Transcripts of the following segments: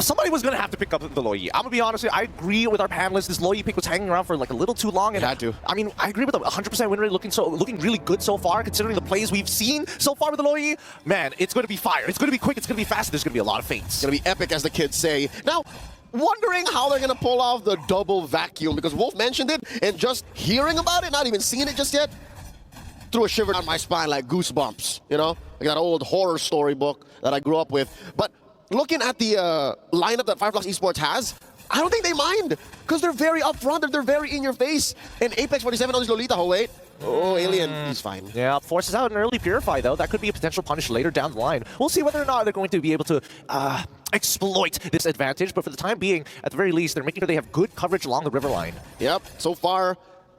somebody was going to have to pick up the Loyi. I'm going to be honest with you, I agree with our panelists. This Loyi pick was hanging around for like a little too long. And it had to. I mean, I agree with them. 100% win rate looking really good so far, considering the plays we've seen so far with the Loyi. Man, it's going to be fire. It's going to be quick. It's going to be fast. There's going to be a lot of feints. It's going to be epic, as the kids say. Now, wondering how they're going to pull off the double vacuum, because Wolf mentioned it, and just hearing about it, not even seeing it just yet, threw a shiver down my spine like goosebumps, you know? Like that old horror storybook that I grew up with. But looking at the lineup that Flux Esports has, I don't think they mind, because they're very upfront, they're very in your face. And Apex 47 on his Lolita, wait. Oh, Alien, he's fine. Yeah, forces out an early Purify, though. That could be a potential punish later down the line. We'll see whether or not they're going to be able to exploit this advantage, but for the time being, at the very least, they're making sure they have good coverage along the river line. Yep, so far,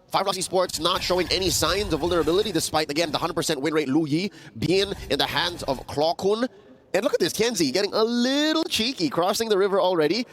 Flux Esports not showing any signs of vulnerability, despite, again, the 100% win rate Luyi being in the hands of Klokun. And look at this, Kenzie getting a little cheeky, crossing the river already.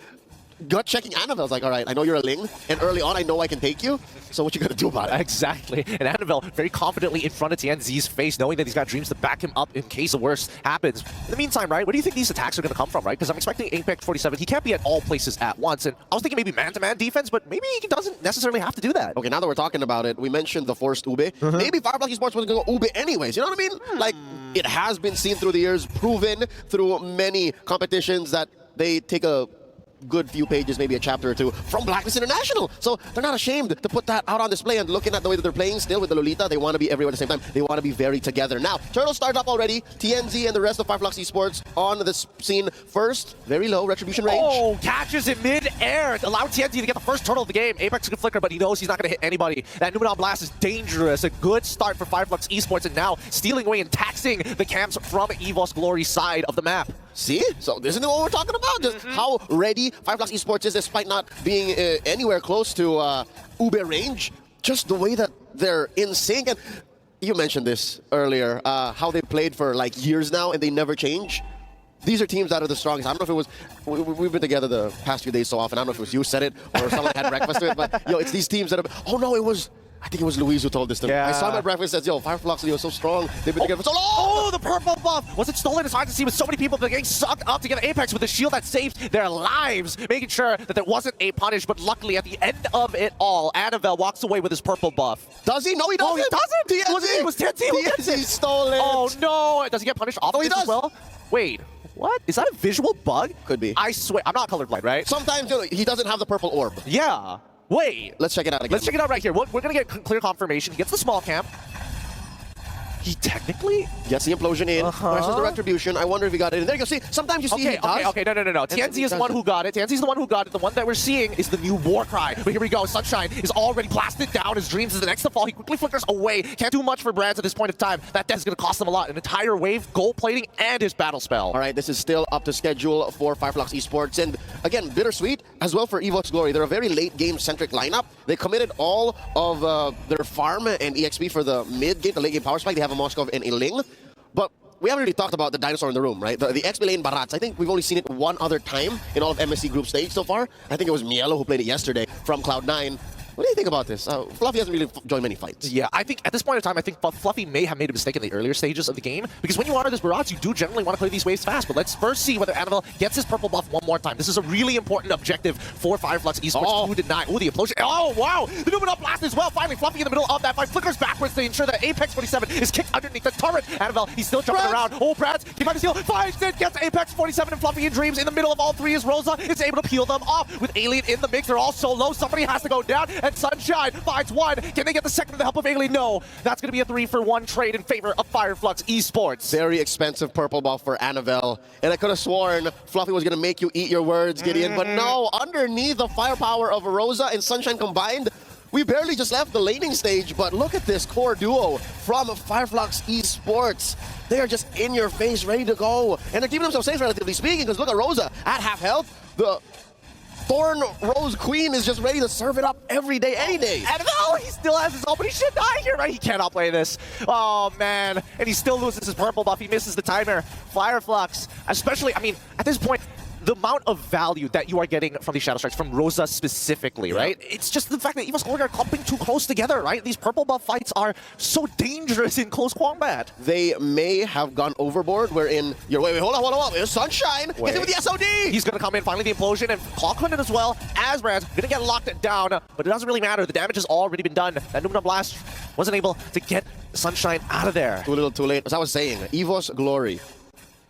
Gut checking Annabelle's like, all right, I know you're a Ling, and early on I know I can take you, so what you gonna do about it? Exactly. And Annabelle very confidently in front of TNZ's face, knowing that he's got dreams to back him up in case the worst happens. In the meantime, right, where do you think these attacks are gonna come from, right? Because I'm expecting Apex 47, he can't be at all places at once, and I was thinking maybe man-to-man defense, but maybe he doesn't necessarily have to do that. Okay, now that we're talking about it, we mentioned the forced Ube. Maybe Flux Esports was gonna go Ube anyways, you know what I mean? Like, it has been seen through the years, proven through many competitions that they take a good few pages, maybe a chapter or two, from Blacklist International. So they're not ashamed to put that out on display, and looking at the way that they're playing still with the Lolita, they want to be everywhere at the same time. They want to be very together. Now, Turtle started up already. TNZ and the rest of Flux Esports on this scene first. Very low retribution range. Oh, catches in mid-air. Allowed TNZ to get the first turtle of the game. Apex can flicker, but he knows he's not going to hit anybody. That Numenon Blast is dangerous. A good start for Flux Esports, and now stealing away and taxing the camps from EVOS Glory side of the map. See? So this is what we're talking about. Just how ready Flux Esports is, despite not being anywhere close to Ube range. Just the way that they're in sync. And you mentioned this earlier, how they played for like years now and they never change. These are teams that are the strongest. I don't know if it was, we've been together the past few days so often. I don't know if it was you said it or someone had breakfast with it, but yo, it's these teams that have, oh no, it was, I think it was Louise who told this to me. I saw my breakfast and said, yo, Flux is so strong. They've been together for so long. Oh, the purple buff. Was it stolen? It's hard to see with so many people getting sucked up to get Apex with the shield that saved their lives, making sure that there wasn't a punish. But luckily, at the end of it all, Annabelle walks away with his purple buff. Does he? No, he doesn't. Oh, he doesn't? It was TNT who gets it. He stole it. Oh, no. Does he get punished off of this as well? Wait. What? Is that a visual bug? Could be. I swear. I'm not colorblind, right? Sometimes he doesn't have the purple orb. Yeah. Wait. Let's check it out again. Let's check it out right here. We're going to get clear confirmation. He gets the small camp. He technically gets the implosion in, versus the retribution. I wonder if he got it in. There you go. See, sometimes you see okay, no. TNZ is the one who got it. TNZ is the one who got it. The one that we're seeing is the new war cry. But here we go. Sunshine is already blasted down. His dreams is the next to fall. He quickly flickers away. Can't do much for Brands at this point of time. That death is going to cost him a lot. An entire wave, gold plating, and his battle spell. All right, this is still up to schedule for Flux Esports. And again, bittersweet as well for EVOS Glory. They're a very late game-centric lineup. They committed all of their farm and EXP for the mid-game, the late-game power spike. They have a Moskov and a Ling. But we haven't really talked about the dinosaur in the room, right? The XP lane Barats. I think we've only seen it one other time in all of MSC group stage so far. I think it was Mielo who played it yesterday from Cloud9. What do you think about this? Fluffy hasn't really joined many fights. Yeah, I think at this point in time, I think Fluffy may have made a mistake in the earlier stages of the game, because when you honor this Barats, you do generally want to play these waves fast. But let's first see whether Annabelle gets his purple buff one more time. This is a really important objective for Flux Esports to deny. Oh, the implosion. Oh, wow. The Numenon Blast as well. Finally, Fluffy in the middle of that fight flickers backwards to ensure that Apex 47 is kicked underneath the turret. Annabelle, he's still jumping around. Oh, Brads, he might steal. Finds it, gets Apex 47 and Fluffy in dreams. In the middle of all three is Rosa. It's able to peel them off. With Alien in the mix, they're all so low. Somebody has to go down, and Sunshine finds one. Can they get the second with the help of Alien? No. That's going to be a 3-for-1 trade in favor of Flux Esports. Very expensive purple buff for Annabelle. And I could have sworn Fluffy was going to make you eat your words, Gideon. But no, underneath the firepower of Rosa and Sunshine combined, we barely just left the laning stage. But look at this core duo from Flux Esports. They are just in your face, ready to go. And they're keeping themselves safe, relatively speaking, because look at Rosa at half health. The Thorn Rose Queen is just ready to serve it up every day, any day. And no, he still has his ult, but he should die here, right? He cannot play this. Oh, man. And he still loses his purple buff. He misses the timer. Flux, especially, I mean, at this point, the amount of value that you are getting from these Shadow Strikes, from Rosa specifically, right? It's just the fact that EVOS Glory are clumping too close together, right? These purple buff fights are so dangerous in close combat. They may have gone overboard, wherein you're, wait, hold on. There's Sunshine. Get him with the SOD. He's going to come in, finally the implosion, and Clockman as well as Brands. Going to get locked down, but it doesn't really matter. The damage has already been done. That Numina Blast wasn't able to get Sunshine out of there. Too little, too late. As I was saying, EVOS Glory,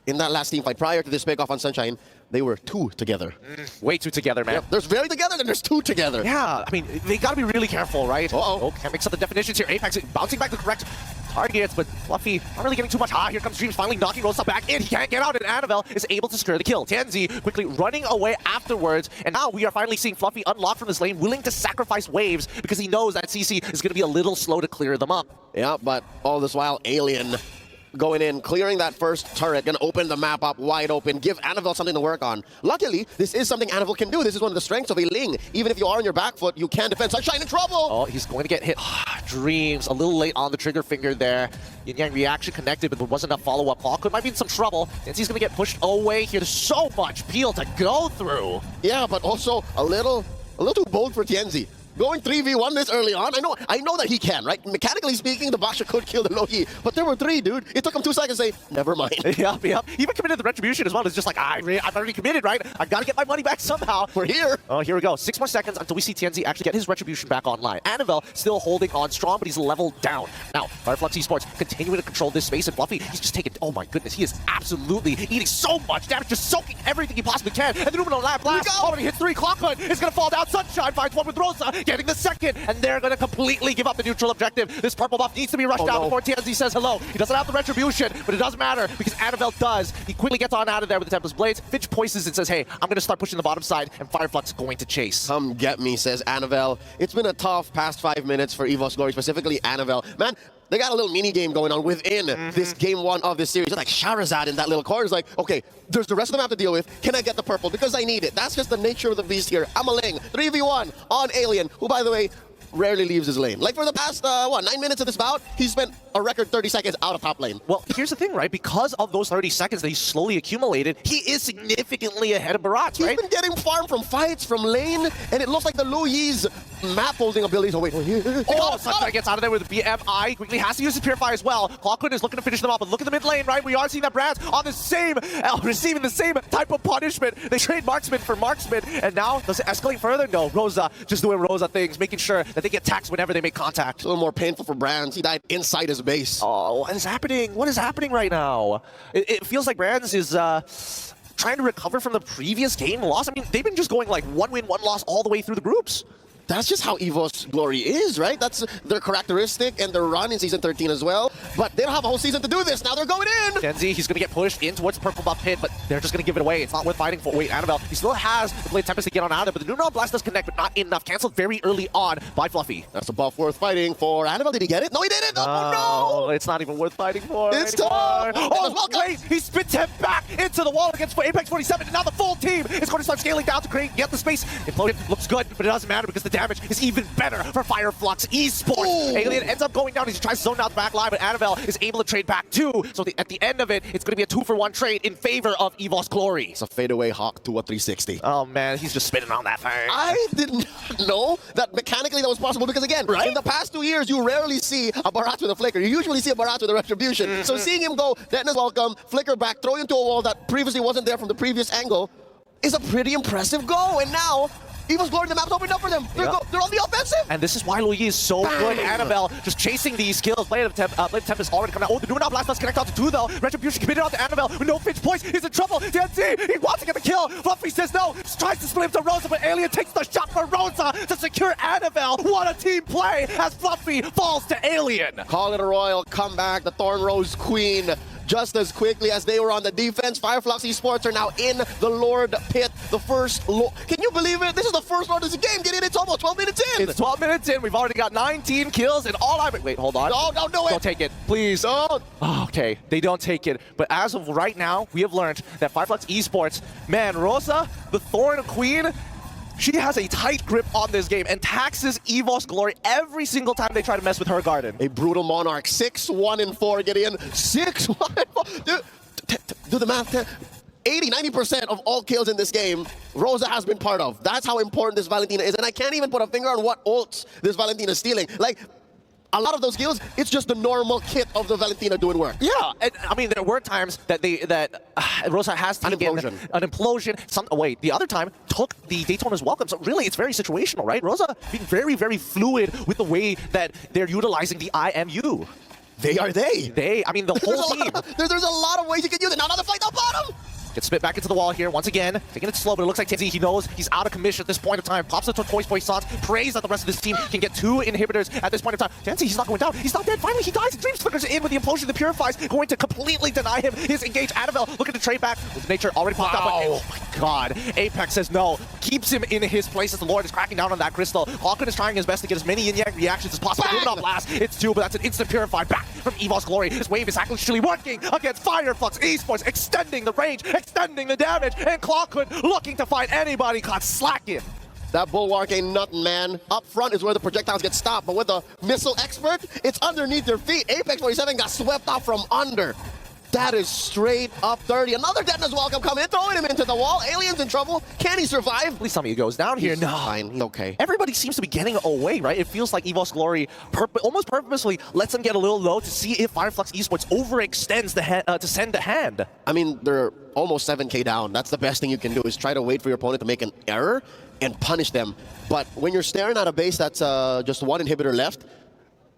in that last team fight prior to this pick-off on Sunshine, they were two together. Way two together, man. Yep, there's very together, then there's two together. Yeah, I mean, they gotta be really careful, right? Uh-oh. Can't mix up the definitions here. Apex bouncing back the correct targets, but Fluffy not really getting too much. Here comes Dreams finally knocking Rosa back in. He can't get out, and Annabelle is able to secure the kill. Tianzi quickly running away afterwards, and now we are finally seeing Fluffy unlock from this lane, willing to sacrifice waves because he knows that CC is going to be a little slow to clear them up. Yeah, but all this while, Alien going in, clearing that first turret, gonna open the map up wide open, give Annabelle something to work on. Luckily, this is something Annabelle can do. This is one of the strengths of a Ling. Even if you are on your back foot, you can defend. Sunshine in trouble! Oh, he's going to get hit. Dreams, a little late on the trigger finger there. Yin Yang reaction connected, but there wasn't enough follow-up. Clockwood might be in some trouble, and he's gonna get pushed away here. There's so much peel to go through. Yeah, but also a little too bold for Tianzi. Going 3v1 this early on, I know that he can, right? Mechanically speaking, the Basha could kill the Loki, but there were three, dude. It took him 2 seconds to say, never mind. Yep. Even committed the retribution as well. It's just like, I've already committed, right? I gotta get my money back somehow. We're here. Oh, here we go. 6 more seconds until we see Tianzi actually get his retribution back online. Annabelle still holding on strong, but he's leveled down. Now, Flux Esports continuing to control this space, and Fluffy, he's just taking, oh my goodness, he is absolutely eating so much damage, just soaking everything he possibly can. And the Numina Blast already hit 3. Clockman is gonna fall down. Sunshine finds one with Rosa, getting the second. And they're going to completely give up the neutral objective. This purple buff needs to be rushed out before Tianzi says hello. He doesn't have the retribution, but it doesn't matter because Annabelle does. He quickly gets on out of there with the Tempest Blades. Finch poises and says, hey, I'm going to start pushing the bottom side, and Fireflux is going to chase. Come get me, says Annabelle. It's been a tough past 5 minutes for EVOS Glory, specifically Annabelle. Man, they got a little mini game going on within this game 1 of this series. Just like Shahrazad in that little corner is like, okay, there's the rest of them I have to deal with. Can I get the purple? Because I need it. That's just the nature of the beast here. I'm a Ling. 3v1 on Alien, who, by the way, rarely leaves his lane. Like for the past, 9 minutes of this bout, he spent a record 30 seconds out of top lane. Well, here's the thing, right? Because of those 30 seconds that he slowly accumulated, he is significantly ahead of Barats, right? He's been getting farmed from fights, from lane, and it looks like the Lu Yi's map holding abilities. Oh, wait. Oh, Sunshine gets out of there with BMI. Quickly has to use his Purify as well. Clockwood is looking to finish them off, but look at the mid lane, right? We are seeing that Brands on the same, receiving the same type of punishment. They trade Marksman for Marksman, and now does it escalate further? No, Rosa just doing Rosa things, making sure that they get taxed whenever they make contact. It's a little more painful for Brands. He died inside his base. Oh, what is happening? What is happening right now? It feels like Brands is trying to recover from the previous game loss. I mean, they've been just going like 1 win, 1 loss all the way through the groups. That's just how EVOS Glory is, right? That's their characteristic and their run in Season 13 as well. But they don't have a whole season to do this. Now they're going in! Tianzi, he's going to get pushed in towards the purple buff pit, but they're just going to give it away. It's not worth fighting for. Wait, Annabelle, he still has the Blade Tempest to get on out of it, but the Numina Blast does connect, but not enough. Canceled very early on by Fluffy. That's a buff worth fighting for Annabelle. Did he get it? No, he didn't! Oh, no! It's not even worth fighting for. It's tough! Oh, wait! He spits him back into the wall against Apex 47, and now the full team is going to start scaling down to get the space. Imploded looks good, but it doesn't matter because the damage is even better for Flux Esports. Ooh. Alien ends up going down. He tries to zone out the back line, but Annabelle is able to trade back too. So at the end of it, it's going to be a 2-for-1 trade in favor of EVOS Glory. It's a fadeaway Hawk to a 360. Oh man, he's just spinning on that thing. I did not know that mechanically that was possible because again, in the past 2 years, you rarely see a Barat with a flicker. You usually see a Barat with a retribution. So seeing him go, Detna's welcome, flicker back, throw into a wall that previously wasn't there from the previous angle is a pretty impressive go. And now, EVOS Glory, the map's opened up for them. They're on the offensive. And this is why Luigi is so good. Annabelle just chasing these kills. Blade Tempest already coming out. Oh, the Numina Blast does connect onto 2 though. Retribution committed onto Annabelle with no Finch points. He's in trouble. Tianzi, he wants to get the kill. Fluffy says no. Tries to split him to Rosa, but Alien takes the shot for Rosa to secure Annabelle. What a team play as Fluffy falls to Alien. Call it a royal comeback. The Thorn Rose Queen. Just as quickly as they were on the defense, Flux Esports are now in the Lord Pit. The first can you believe it? This is the first Lord of the game. Get in, it's almost 12 minutes in. It's 12 minutes in. We've already got 19 kills and all I wait, hold on. No, don't do it. Don't take it. Please. Don't. Oh, okay, they don't take it. But as of right now, we have learned that Flux Esports, man, Rosa, the Thorn Queen, she has a tight grip on this game and taxes EVOS Glory every single time they try to mess with her garden. A brutal Monarch, 6-1-4, Gideon. 6-1-4. Do the math. 80-90% of all kills in this game, Rosa has been part of. That's how important this Valentina is. And I can't even put a finger on what ults this Valentina is stealing. Like, a lot of those kills, it's just the normal kit of the Valentina doing work. Yeah, and, I mean, there were times that Rosa has taken an implosion. Wait, the other time took the Daytona's welcome. So really, it's very situational, right? Rosa being very, very fluid with the way that they're utilizing the IMU. They are they. I mean, the whole team. There's a lot of ways you can use it. Now another fight down bottom. Gets spit back into the wall here once again. Taking it slow, but it looks like Tansy, he knows he's out of commission at this point of time. Pops the Turquoise Poissons, prays that the rest of this team can get 2 inhibitors at this point of time. Tansy, he's not going down. He's not dead. Finally, he dies. Dreams flickers in with the implosion. The Purifies going to completely deny him his engage. Annabelle looking to trade back with nature already popped up. But, oh my god. Apex says no. Keeps him in his place as the Lord is cracking down on that crystal. Hawken is trying his best to get as many yin-yang reactions as possible. Moving up last. It's 2, but that's an instant Purify back from EVOS Glory. His wave is actually working against Flux Esports, extending the range, extending the damage. And Clawhood looking to find anybody caught slacking. That bulwark ain't nothing, man. Up front is where the projectiles get stopped, but with the missile expert, it's underneath their feet. Apex 47 got swept off from under. That is straight up 30. Another Detonus welcome coming in, throwing him into the wall. Alien's in trouble. Can he survive? Please tell me he goes down here. He's fine. He's okay. Everybody seems to be getting away, right? It feels like EVOS Glory almost purposely lets them get a little low to see if Flux Esports overextends to send a hand. I mean, they're almost 7k down. That's the best thing you can do, is try to wait for your opponent to make an error and punish them. But when you're staring at a base that's just 1 inhibitor left,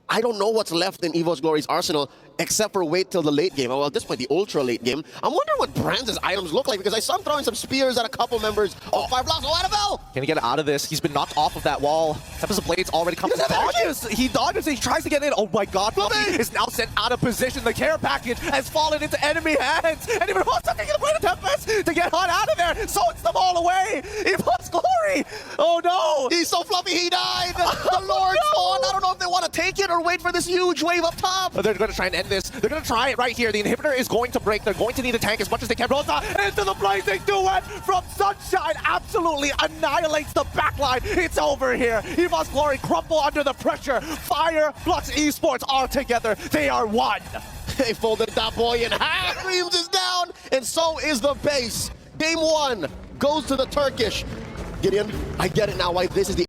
I don't know what's left in EVOS Glory's arsenal except for wait till the late game. Well, at this point, the ultra late game. I'm wondering what Brands' items look like, because I saw him throwing some spears at a couple members. Oh, 5 blocks. Oh, Annabelle! Can he get out of this? He's been knocked off of that wall. Tempest of Blades already comes. He dodges. He tries to get in. Oh my god. Fluffy is now sent out of position. The care package has fallen into enemy hands. And even something in the way to Tempest to get Hunt out of there. So it's them all away. EVOS Glory. Oh no. He's so fluffy, he died. The Lord's spawn. I don't know if they want to take it or wait for this huge wave up top. They're going to try and end this. They're going to try it right here. The inhibitor is going to break. They're going to need a tank as much as they can. Rosa into the blazing duet from Sunshine. Absolutely annihilates the backline. It's over here. EVOS Glory crumble under the pressure. Flux Esports are together. They are one. They folded that boy in half. Dreams is down, and so is the base. Game 1 goes to the Turkish. Gideon, I get it now why this is the